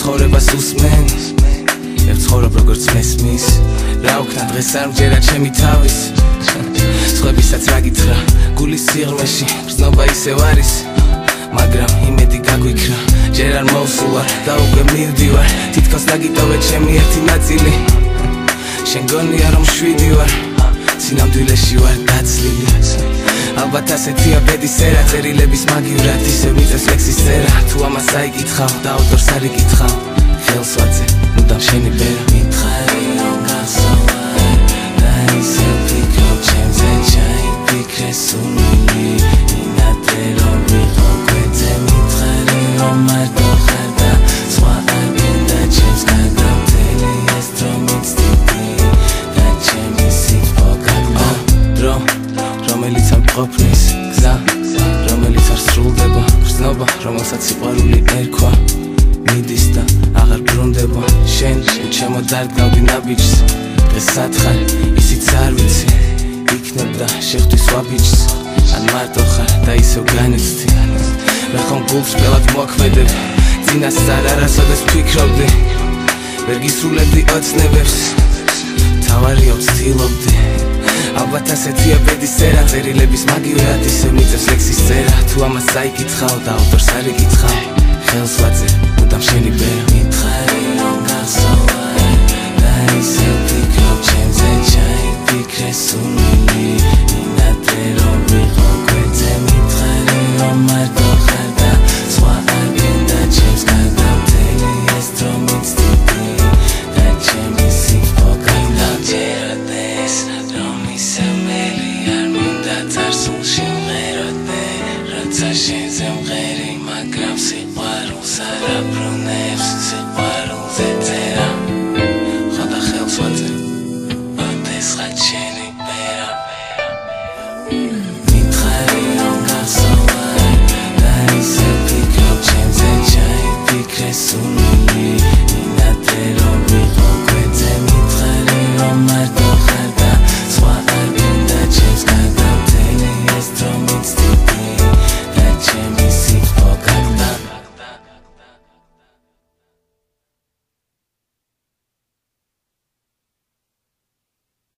ცხოვრებას უსმენ ვცხოვრობ როგორც მესმის რა უქნა დღეს არ მჯერა ჩემი თავის სხვებისაც რა გითხრა გულის სიღრმეში გრძნობა ისევ არის მაგრამ იმედი გაგვიქრა ჯერ არ მოვსულა და უკვე მივდივარ თითქოს დაგიტოვე ჩემი ერთი ნაწილი შენ გონია რომ შვიდი ვარ სინამდვილეში ვარ დაცლილი ალბათ ასეთია ბედის ერა წერილების მაგივრად ისევ მიწევს ლექსის წერა თუ ამას აიკითხავ და ავტორს არ იკითხავ ხელს ვაძე მუდამ შენი ბერა მითხარი რომ გასავარ და ისევ ფიქრობ ჩემზე ჩაიფიქრე სურვილი ინადრე რომ ვიყო გვერდზე მითხარი რომ მარტო ხარ და სხვა არ გინდა ჩემს გადამთელი ეს დრო მიცდიდი და ჩემი სიტყვა გაგდა დრო რომელიც არ ყოფნის გზა რომელიც არ სრულდება გრძნობა რომელსაც სიყვარული ერქვა მიდის და აღარ ბრუნდება შენ ჩემო დარგავდი ნაბიჯს დღეს სათხარ ისიც არ ვიცი იქნებ და შეხვდი სხვა ბიჭს ან მარტო ხარ და ისევ განიცდი რა ხომ გულს ყველად მოაქმედებ წინასწარ არასოდეს ვფიქრობდი ვერ გისრულებდი ოცნებებს თავარია ვცდილობდი ალბათ ასეთია ბედის წერა წერილების მაგივრად ისევ მიწევს ლექსის წერა თუ ამას აიკითხავ და ავტორს არ იკითხავ ხელს ვაძებ